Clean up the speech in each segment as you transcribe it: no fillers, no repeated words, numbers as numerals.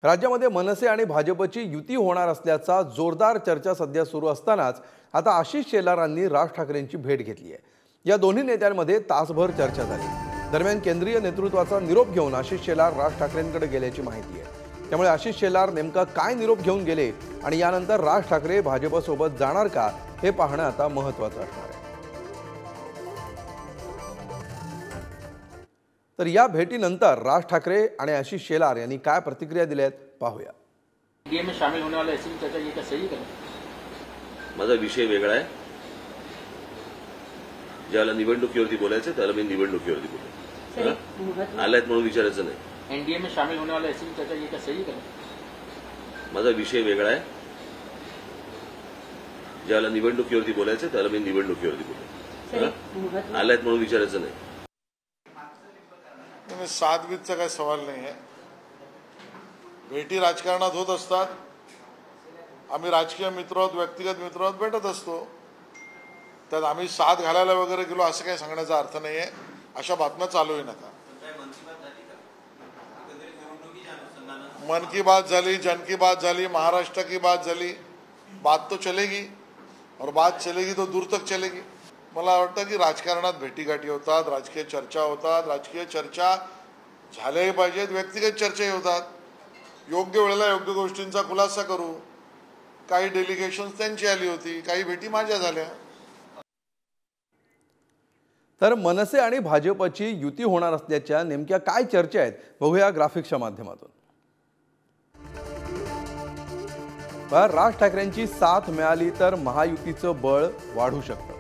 राज्यामध्ये मनसे आणि भाजपची युती होणार असल्याचा जोरदार चर्चा सध्या सुरू असतानाच आता आशिष शेलारांनी राज ठाकरेंची भेट घेतली आहे। या दोन्ही नेत्यांमध्ये तासभर चर्चा झाली। दरम्यान केंद्रीय नेतृत्वाचा निरोप घेऊन आशिष शेलार राज ठाकरेंकडे गेल्याची माहिती आहे। त्यामुळे आशिष शेलार नेमका काय निरोप घेऊन गेले आणि यानंतर राज ठाकरे भाजपसोबत जाणार का हे पाहणं आता महत्त्वाचं असणार आहे। तर या भेटीनंतर राज ठाकरे आणि आशिष शेलार यांनी काय प्रतिक्रिया दिल्यात पाहूया। एनडीए में शामिल होने वाले ऐसी चर्चा ये क्या सही है? माझा विषय वेगळा आहे। ज्याला निवडणुकीवरती बोलायचं त्याला मी निवडणुकीवरती बोलतो। आलायत म्हणून विचारायचं नाही। एनडीए में शामिल होने वाले ऐसी चर्चा ये क्या सही है? माझा विषय वेगळा आहे। ज्याला निवडणुकीवरती बोलायचं त्याला मी निवडणुकीवरती बोलतो। आलायत म्हणून विचारायचं नाही। सातगीतचा काही सवाल नाही आहे। भेटी राजकारणात होत असतात। आम्ही राजकीय मित्र आहोत, व्यक्तिगत मित्र आहोत, भेटत असतो। त्यात आम्ही साथ घालायला वगैरे गेलो असं काही सांगण्याचा अर्थ नाही आहे। अशा बातम्या चालूही नका। मन की बात झाली, जन की बात झाली, महाराष्ट्र की बात झाली। बात तो चलेगी और बात चलेगी तो दूर तक चलेगी। मला वाटतं की राजकारणात भेटीगाठी होतात, राजकीय चर्चा होतात, राजकीय चर्चा झाल्याही पाहिजेत, व्यक्तिगत चर्चाही होतात। योग्य वेळेला योग्य गोष्टींचा खुलासा करू। काही डेलिगेशन्स त्यांची आली होती, काही भेटी माझ्या झाल्या। तर मनसे आणि भाजपची युती होणार असल्याच्या नेमक्या काय चर्चा आहेत बघूया ग्राफिक्सच्या माध्यमातून। राज ठाकरेंची साथ मिळाली तर महायुतीचं बळ वाढू शकतं।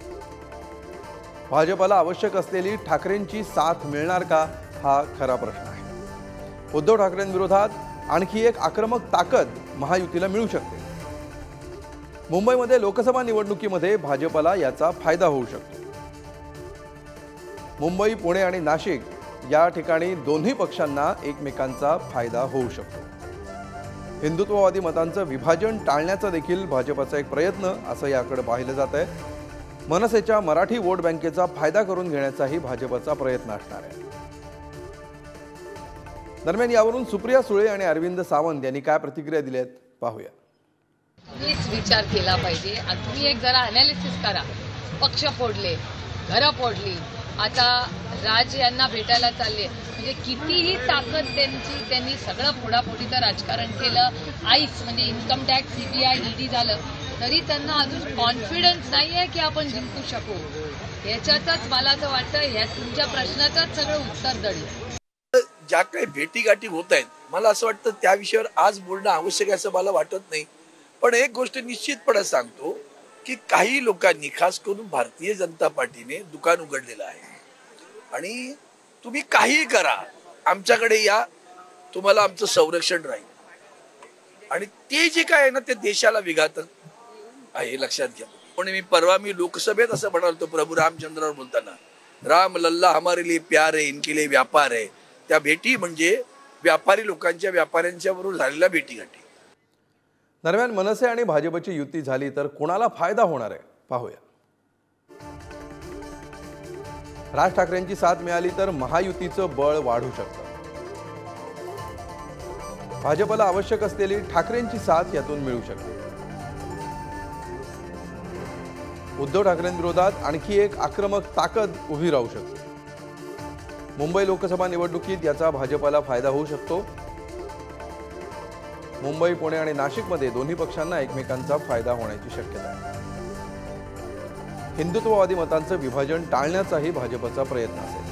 भाजपला आवश्यक असलेली ठाकरेंची साथ मिळणार का हा खरा प्रश्न आहे। उद्धव ठाकरेंविरोधात आणखी एक आक्रमक ताकद महायुतीला मिळू शकते। मुंबईमध्ये लोकसभा निवडणुकीमध्ये भाजपला याचा फायदा होऊ शकतो। मुंबई, पुणे आणि नाशिक या ठिकाणी दोन्ही पक्षांना एकमेकांचा फायदा होऊ शकतो। हिंदुत्ववादी मतांचं विभाजन टाळण्याचा देखील भाजपचा एक प्रयत्न असं याकडे पाहिलं जात आहे। मनसेच्या मराठी वोट बँकेचा फायदा करून घेण्याचाही भाजपचा प्रयत्न असणार आहे। दरम्यान यावरून सुप्रिया सुळे आणि अरविंद सावंत यांनी काय प्रतिक्रिया दिल्यात पाहूया। हीच विचार केला पाहिजे। तुम्ही एक जरा अनालिसिस करा। पक्ष फोडले, घरं फोडली, आता राज यांना भेटायला चालले, म्हणजे कितीही ताकद त्यांनी सगळं फोडाफोडीचं राजकारण केलं। आईस म्हणजे इन्कम टॅक्स, सीबीआय, ईडी झालं तरी त्यांना अजून कॉन्फिडन्स नाहीये की आपण जिंकू शकू। याच्यातच मला असं वाटतं या तुमच्या प्रश्नाचंच सगळं उत्तर दडलं। ज्या काही भेटीगाठी होत आहेत मला असं वाटतं त्या विषयावर आज बोलणं आवश्यक आहे असं मला वाटत नाही। पण एक गोष्ट निश्चितपणे सांगतो की काही लोकांनी, खास करून भारतीय जनता पार्टीने दुकान उघडलेलं आहे आणि तुम्ही काही करा, आमच्याकडे या, तुम्हाला आमचं संरक्षण राहील। आणि ते जे काय आहे ना ते देशाला विघातक आहे, लक्षात घ्या। पण मी लोकसभेत असं म्हणालो प्रभू रामचंद्रावर बोलताना, राम लल्ला हमारे लिए प्यार है, इनके लिए व्यापार है। त्या भेटी म्हणजे व्यापारी लोकांच्या, व्यापाऱ्यांच्या बरोबर झालेल्या भेटीगाठी। दरम्यान मनसे आणि भाजपची युती झाली तर कोणाला फायदा होणार आहे पाहूया। राज ठाकरेंची साथ मिळाली तर महायुतीचं बळ वाढू शकतं। भाजपला आवश्यक असलेली ठाकरेंची साथ यातून मिळू शकते। उद्धव ठाकरेंविरोधात आणखी एक आक्रमक ताकद उभी राहू शकते। मुंबई लोकसभा निवडणुकीत याचा भाजपला फायदा होऊ शकतो। मुंबई, पुणे आणि नाशिकमध्ये दोन्ही पक्षांना एकमेकांचा फायदा होण्याची शक्यता आहे। हिंदुत्ववादी मतांचं विभाजन टाळण्याचाही भाजपचा प्रयत्न असेल।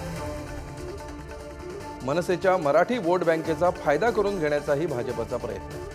मनसेच्या मराठी वोट बँकेचा फायदा करून घेण्याचाही भाजपचा प्रयत्न आहे।